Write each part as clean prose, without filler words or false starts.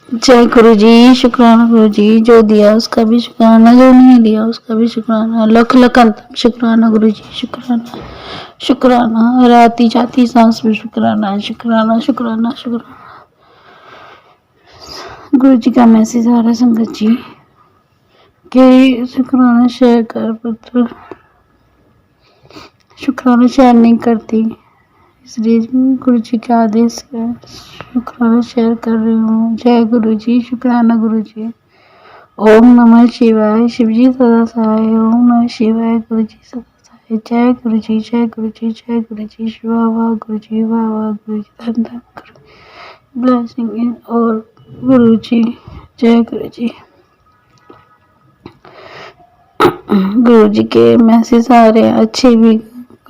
जय गुरु जी। शुक्राना गुरु जी, जो दिया उसका भी शुक्राना, जो नहीं दिया उसका भी शुक्राना। लख लख अंतम शुक्राना गुरु जी। शुक्राना शुक्राना, राती जाती सांस में शुक्राना शुक्राना शुक्राना शुक्राना। गुरु जी का मैसेज आ रहा है संगत जी के शुक्राना शेयर कर पुत्र, शुक्राना शेयर नहीं करती, इसलिए गुरु जी के आदेश है शुक्राना शेयर कर रही हूँ। जय गुरु जी। शुक्राना गुरु जी। ओम नमः शिवाय। शिवजी सदा सहाय। ओम नमः शिवाय। गुरु जी सदा सहाय। जय गुरु जी। जय गुरु जी। जय गुरु जी। वाह वाह गुरु जी। वाह वाह गुरु जी। धन धन गुरु। ब्लेसिंग इन और गुरु जी। जय गुरु जी। गुरु जी के मैसेज आ रहे हैं, अच्छे भी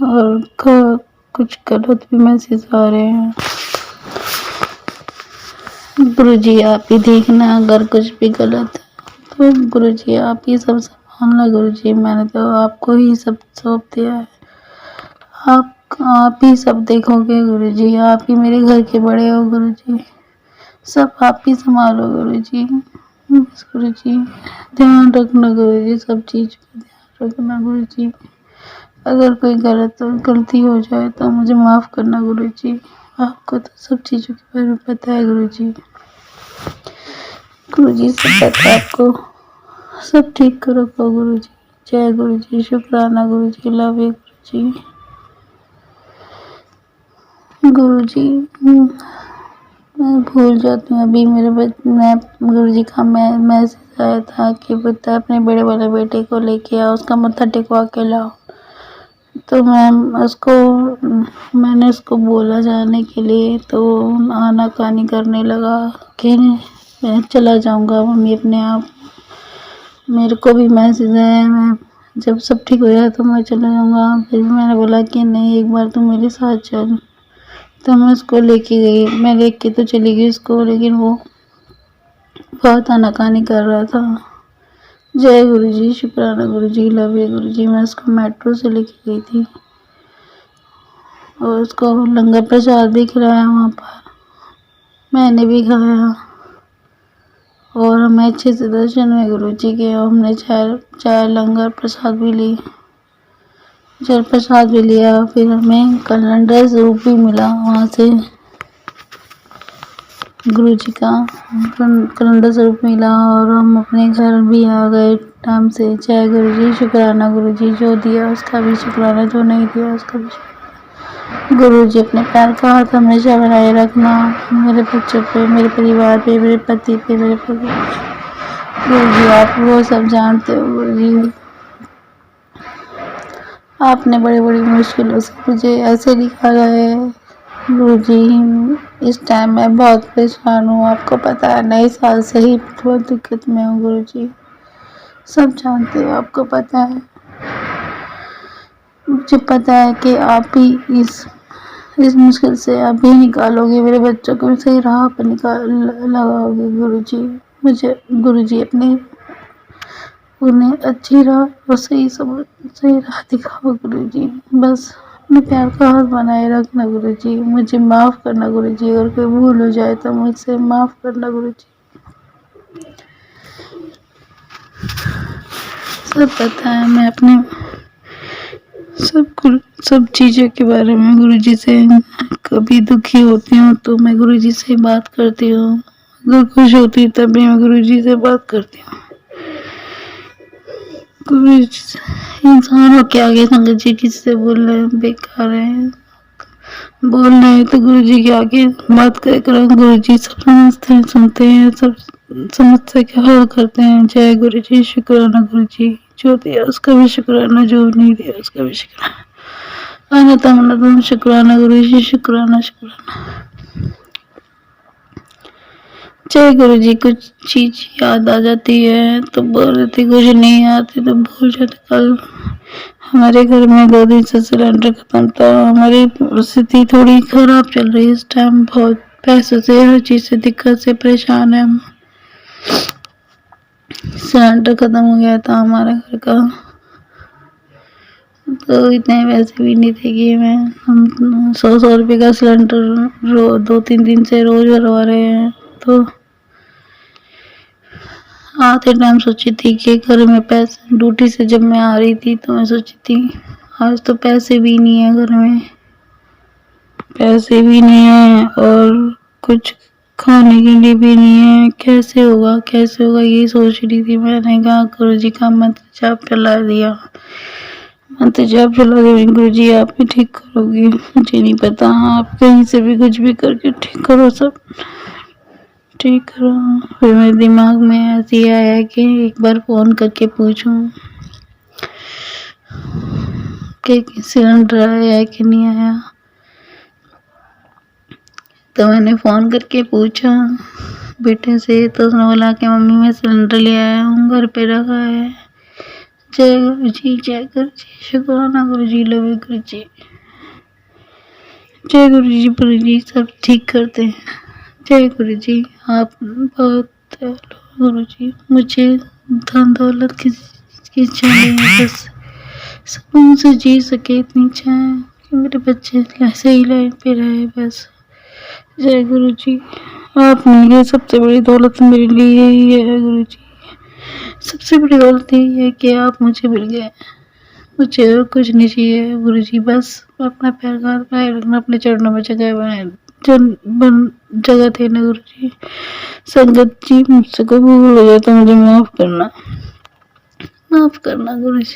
और कुछ गलत भी मैसेज आ रहे हैं। गुरु जी आप ही देखना, अगर कुछ भी गलत है तो गुरु जी आप ही सब संभालना। गुरु जी मैंने तो आपको ही सब सौंप दिया है, आप ही सब देखोगे गुरु जी। आप ही मेरे घर के बड़े हो गुरु जी, सब आप ही संभालो गुरु जी। बस गुरु जी ध्यान रखना गुरु जी, सब चीज का ध्यान रखना गुरु जी। अगर कोई गलती हो जाए तो मुझे माफ करना गुरु जी। आपको तो सब चीजों के बारे में पता है गुरु जी। गुरु जी सब पता है आपको, सब ठीक करो गुरु जी। जय गुरु जी। शुक्राना गुरु जी। लव यू गुरु जी। गुरु जी मैं भूल जाती हूँ अभी मैं गुरु जी का मैसेज आया था कि बेटा अपने बड़े वाले बेटे को लेके आओ, उसका मत्था टेकवा के लाओ। तो मैंने उसको बोला जाने के लिए, तो आनाकानी करने लगा कि मैं चला जाऊंगा मम्मी अपने आप। मेरे को भी मैसेज है, मैं जब सब ठीक हो जाए तो मैं चला जाऊंगा। फिर मैंने बोला कि नहीं, एक बार तुम मेरे साथ चल। तो मैं उसको लेके गई, मैं लेके तो चली गई उसको, लेकिन वो बहुत आनाकानी कर रहा था। जय गुरु जी। शुक्राना गुरु जी। लव यू गुरु जी। मैं उसको मेट्रो से लेके गई थी और उसको लंगर प्रसाद भी खिलाया वहाँ पर, मैंने भी खाया और हमें अच्छे से दर्शन हुए गुरु जी के। और हमने चाय लंगर प्रसाद भी ली, जल प्रसाद भी लिया। फिर हमें कैलेंडर स्वरूप भी मिला वहाँ से, गुरु जी का कैलेंडर स्वरूप मिला और हम अपने घर भी आ गए टाइम से। जय गुरु जी। शुक्राना गुरु जी, जो दिया उसका भी शुक्राना, जो नहीं दिया उसका भी शुक्राना। गुरु जी अपने पैर का हाथ हमेशा बनाए रखना मेरे बच्चों पे, मेरे परिवार पे, मेरे पति पे, मेरे पति पे। गुरु जी आप वो सब जानते हो गुरु जी। आपने बड़ी बड़ी मुश्किलों से मुझे ऐसे निकाला है गुरु जी। इस टाइम मैं बहुत परेशान हूँ, आपको पता है, नए साल से ही बहुत दिक्कत में हूँ गुरु जी, सब जानते हो, आपको पता है। मुझे पता है कि आप ही इस मुश्किल से आप ही निकालोगे, मेरे बच्चों को सही राह पर लगाओगे गुरु जी। मुझे गुरु जी अपने उन्हें अच्छी राह और सही राह दिखाओ गुरु जी। बस अपने प्यार का हाथ बनाए रखना गुरु जी। मुझे माफ करना गुरु जी, अगर कोई भूल हो जाए तो मुझसे माफ करना गुरु जी। सब पता है, मैं अपने सब चीज़ों के बारे में गुरु जी से कभी दुखी होती हूँ तो मैं गुरु जी से बात करती हूँ, अगर खुश होती हूँ तब भी मैं गुरु जी से बात करती हूँ। गुरु इंसानों के आगे संगत जी किससे बोल रहे हैं, बेकार है बोल रहे हैं तो गुरु जी के आगे बात करो। गुरु जी सब समझते हैं, सुनते हैं, सब समस्या के हल करते हैं। जय गुरु जी। शुक्राना गुरु जी, जो दिया उसका भी शुक्राना, जो नहीं दिया उसका भी शुक्राना। अनतम शुक्राना गुरु जी। शुक्राना शुक्राना। जय गुरु जी। कुछ चीज याद आ जाती है तो बोल देती, कुछ नहीं आती तो भूल जाती। कल हमारे घर में 2 दिन से सिलेंडर खत्म था, हमारी स्थिति थोड़ी खराब चल रही है इस टाइम, बहुत पैसों से हर चीज से दिक्कत से परेशान है हम। सिलेंडर खत्म हो गया था हमारे घर का, तो इतने वैसे भी नहीं थे कि हम 100 रुपये का सिलेंडर 2-3 दिन से रोज भरवा रहे हैं। तो आते टाइम सोची थी कि घर में पैसे, ड्यूटी से जब मैं आ रही थी तो मैं सोची थी आज तो पैसे भी नहीं है घर में, पैसे भी नहीं है और कुछ खाने के लिए भी नहीं है, कैसे होगा कैसे होगा, ये सोच रही थी। मैंने कहा गुरु जी का मंत्र जाप चला दिया, मंत्र जाप चला दिया, गुरु जी आप ही ठीक करोगे, मुझे नहीं पता, आप कहीं से भी कुछ भी करके ठीक करो, सब ठीक करो। फिर मेरे दिमाग में ऐसे ही आया कि एक बार फोन करके पूछूं कि सिलेंडर आया है कि नहीं आया। तो मैंने फोन करके पूछा बेटे से, तो उसने बोला कि मम्मी मैं सिलेंडर ले आया हूँ, घर पे रखा है। जय गुरु जी, जय गुरु जी, शुक्राना गुरु जी, लव यू गुरु जी, जय गुरु जी, गुरु जी सब ठीक करते हैं, जय गुरु जी, आप बहुत दयालु गुरु जी, मुझे धन दौलत की चाहिए, बस सुकून से जी सके इतनी चाहे कि मेरे बच्चे सही लाइन पे रहे, बस। जय गुरु जी, आप मिल गए, सबसे बड़ी दौलत मेरे लिए यही है गुरु जी, सबसे बड़ी दौलत यही है कि आप मुझे मिल गए, मुझे और कुछ नहीं चाहिए गुरु जी, बस अपना पैर हाथ बनाए रखना, अपने चरणों में जगह बनाए जगह थे ना गुरु जी। संगत जी मुझसे कोई भूल हो जाए तो मुझे माफ करना, माफ करना गुरु जी,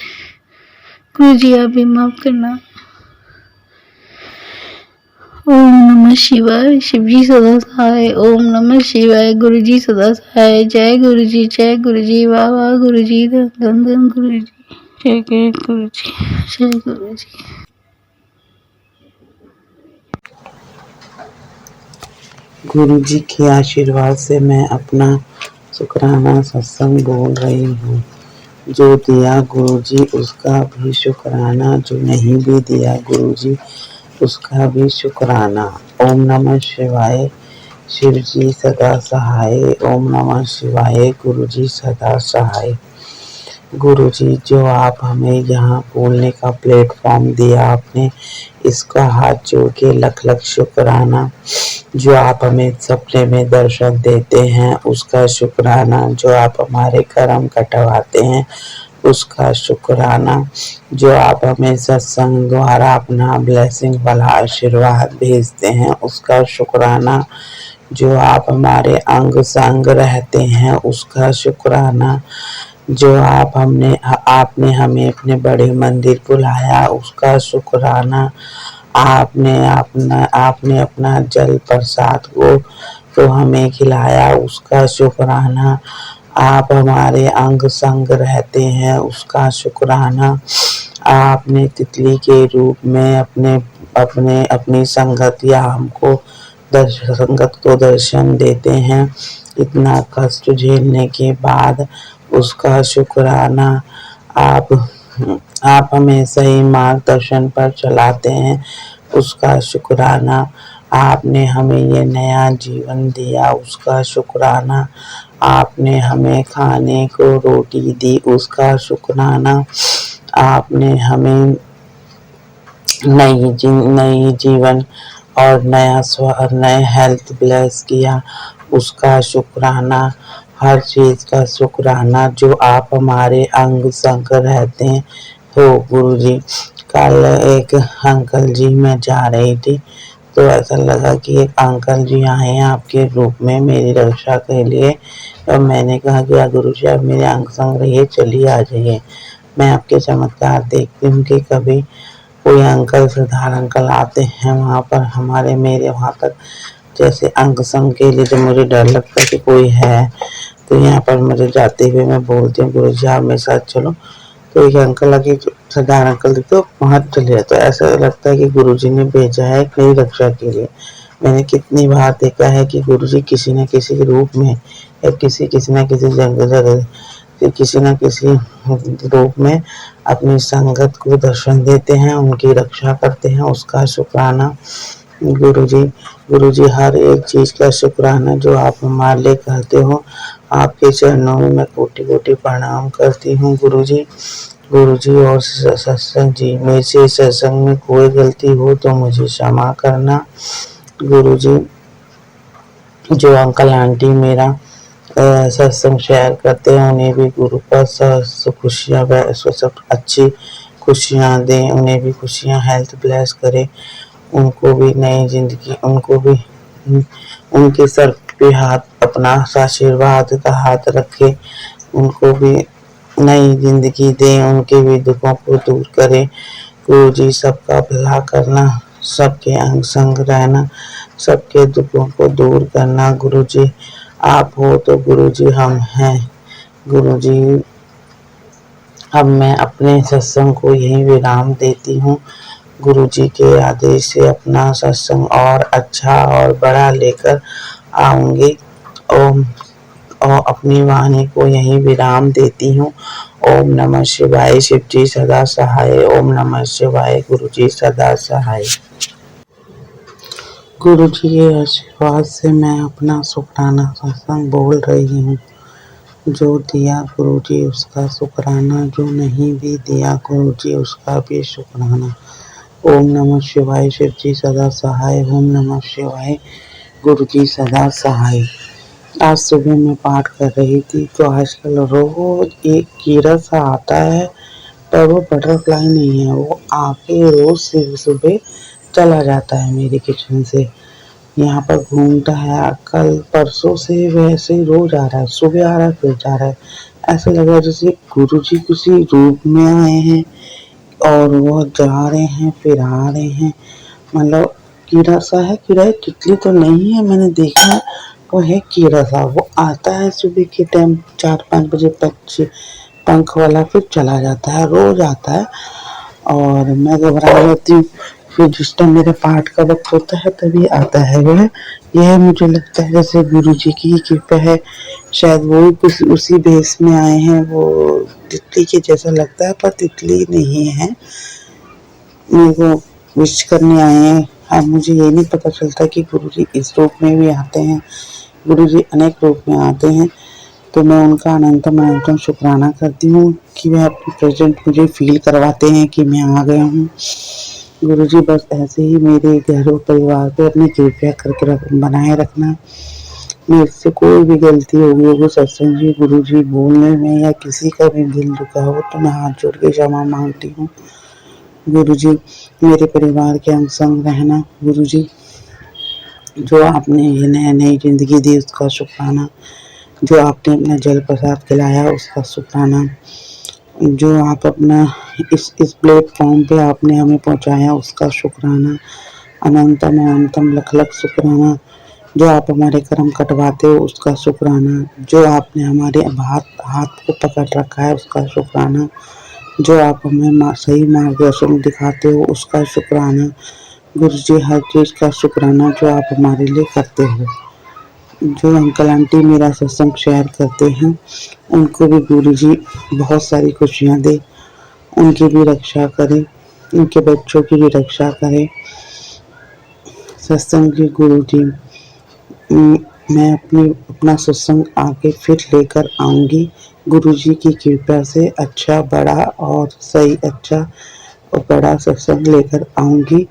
गुरु जी आप भी माफ करना। ओम नमः शिवाय, शिव जी सदा सहाय, ओम नमः शिवाय, गुरु जी सदा सहाय, जय गुरु जी, जय गुरु जी, वाह वाह गुरु जी, धन धन धन गुरु जी, जय गुरु जी, जय गुरु जी। गुरु जी के आशीर्वाद से मैं अपना शुक्राना सत्संग बोल रही हूँ। जो दिया गुरु जी उसका भी शुक्राना, जो नहीं भी दिया गुरु जी उसका भी शुक्राना। ओम नमः शिवाय, शिव जी सदा सहाय, ओम नमः शिवाय, गुरु जी सदा सहाय। गुरु जी जो आप हमें यहाँ बोलने का प्लेटफॉर्म दिया आपने, इसका हाथ जोड़ के लख लख शुक्राना। जो आप हमें सपने में दर्शन देते हैं उसका शुक्राना, जो आप हमारे कर्म कटवाते हैं उसका शुक्राना, जो आप हमें सत्संग द्वारा अपना ब्लेसिंग वाला आशीर्वाद भेजते हैं उसका शुक्राना, जो आप हमारे अंग संग रहते हैं उसका शुक्राना, जो आपने हमें अपने बड़े मंदिर बुलाया उसका शुक्राना, आपने अपना जल प्रसाद को तो हमें खिलाया उसका शुक्राना, आप हमारे अंग संग रहते हैं उसका शुक्राना, आपने तितली के रूप में अपनी संगत या हमको संगत को दर्शन देते हैं, इतना कष्ट झेलने के बाद उसका शुक्राना, आप हमें सही मार्गदर्शन पर चलाते हैं उसका शुक्राना, आपने हमें ये नया जीवन दिया उसका शुक्राना, आपने हमें खाने को रोटी दी उसका शुक्राना, आपने हमें नई जीवन और नए हेल्थ ब्लेस किया उसका शुक्राना, हर चीज का शुक्राना, जो आप हमारे अंग संग रहते हैं हो गुरु जी। कल एक अंकल जी मैं जा रही थी तो ऐसा लगा कि एक अंकल जी आए हैं आपके रूप में मेरी रक्षा के लिए, और मैंने कहा कि गुरु जी आप मेरे अंग संग रहिए, चलिए आ जाइए। मैं आपके चमत्कार देखती हूँ कि कभी कोई अंकल सरदार अंकल आते हैं वहाँ पर मेरे वहाँ तक, जैसे अंग संग के लिए जब मुझे डर लगता है कि कोई है, तो यहाँ पर मुझे जाते हुए मैं बोलती हूँ गुरु जी आप मेरे साथ चलो, तो एक अंकल आके सरदार अंकल दिखते तो वहाँ चले जाते, तो ऐसा लगता है कि गुरु जी ने भेजा है मेरी रक्षा के लिए। मैंने कितनी बार देखा है कि गुरु जी किसी न किसी रूप में या किसी न किसी जगह किसी न किसी रूप में अपनी संगत को दर्शन देते हैं, उनकी रक्षा करते हैं उसका शुक्राना। गुरु जी हर एक चीज का शुक्राना जो आप हमारे लिए करते हो, आपके चरणों में मैं कोटि कोटि प्रणाम करती हूँ गुरु जी। और सत्संग जी मेरे से सत्संग में कोई गलती हो तो मुझे क्षमा करना गुरु जी। जो अंकल आंटी मेरा सत्संग शेयर करते हैं, उन्हें भी गुरु पर खुशियाँ सब अच्छी खुशियाँ दें, उन्हें भी खुशियाँ हेल्थ ब्लेस करें, उनको भी नई जिंदगी, उनको भी उनके सर पे हाथ अपना आशीर्वाद का हाथ रखे, उनको भी नई जिंदगी दें, उनके भी दुखों को दूर करें। गुरु जी सबका भला करना, सबके अंग संग रहना, सबके दुखों को दूर करना। गुरु जी आप हो तो गुरु जी हम हैं। गुरु जी अब मैं अपने सत्संग को यहीं विराम देती हूँ। गुरु जी के आदेश से अपना सत्संग और अच्छा और बड़ा लेकर आऊंगी। ओम और अपनी वाणी को यहीं विराम देती हूँ। ओम नमः शिवाय। शिव जी सदा सहाय। ओम नमः शिवाय। गुरु जी सदा सहाय। गुरु जी के आशीर्वाद से मैं अपना शुक्राना सत्संग बोल रही हूँ। जो दिया गुरु जी उसका शुक्राना, जो नहीं भी दिया गुरु जी उसका भी शुक्राना। ओम नमः शिवाय। शिव जी सदा सहाय। ओम नमः शिवाय। गुरु जी सदा सहाय। आज सुबह मैं पाठ कर रही थी तो आजकल रोज एक कीड़ा सा आता है, पर वो बटरफ्लाई नहीं है, वो आके रोज सुबह चला जाता है मेरे किचन से, यहाँ पर घूमता है। कल परसों से वैसे ही रोज आ रहा है, सुबह आ रहा है फिर जा रहा है। ऐसा लग रहा है जैसे गुरु जी किसी रूप में आए हैं और वो जा रहे हैं फिर आ रहे हैं। मतलब कीड़ा सा है, कीड़ा है, तितली तो नहीं है, मैंने देखा है वो है कीड़ा सा। वो आता है सुबह के टाइम 4-5 बजे, पक्षी पंख वाला, फिर चला जाता है, रोज आता है और मैं घबरा जाती हूँ। फिर जिस टाइम मेरे पाठ का वक्त होता है तभी आता है वह। यह मुझे लगता है जैसे गुरु जी की कृपा है, शायद वो भी कुछ उसी भेष में आए हैं। वो तितली के जैसा लगता है पर तितली नहीं है, मेरे को विश करने आए हैं। अब मुझे ये नहीं पता चलता कि गुरु जी इस रूप में भी आते हैं, गुरु जी अनेक रूप में आते हैं। तो मैं उनका अनंतम शुक्राना करती हूँ कि वह अपनी प्रेजेंट मुझे फील करवाते हैं कि मैं आ गया हूँ। गुरु जी बस ऐसे ही मेरे घर और परिवार पे अपनी कृपया करके बनाए रखना। मेरे से कोई भी गलती होगी होगी सत्संग जी, गुरु जी बोलने में या किसी का भी दिल दुखा हो तो मैं हाथ जोड़ के क्षमा मांगती हूँ। गुरु जी मेरे परिवार के अंग संग रहना। गुरु जी जो आपने ये नई जिंदगी दी उसका शुक्राना, जो आपने अपना जल प्रसाद खिलाया उसका शुक्राना, जो आप अपना इस प्लेटफॉर्म पे आपने हमें पहुंचाया उसका शुक्राना। अनंतम लख लख शुक्राना। जो आप हमारे कर्म कटवाते हो उसका शुक्राना। जो आपने हमारे हाथ को पकड़ रखा है उसका शुक्राना। जो आप हमें सही मार्गदर्शन दिखाते हो उसका शुक्राना। गुरु जी हर चीज़ का शुक्राना जो आप हमारे लिए करते हो। जो अंकल आंटी मेरा सत्संग शेयर करते हैं उनको भी गुरु जी बहुत सारी खुशियाँ दे, उनकी भी रक्षा करें, उनके बच्चों की भी रक्षा करें। सत्संग जी गुरु जी मैं अपना सत्संग आगे फिर लेकर आऊँगी। गुरु जी की कृपा से अच्छा बड़ा और सही अच्छा और बड़ा सत्संग लेकर आऊँगी।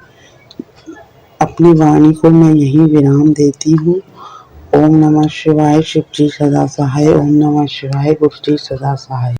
अपनी वाणी को मैं यहीं विराम देती हूँ। ओम नमः शिवाय। शिव जी सदा सहाय। ओम नमः शिवाय। गुरु जी सदा सहाय।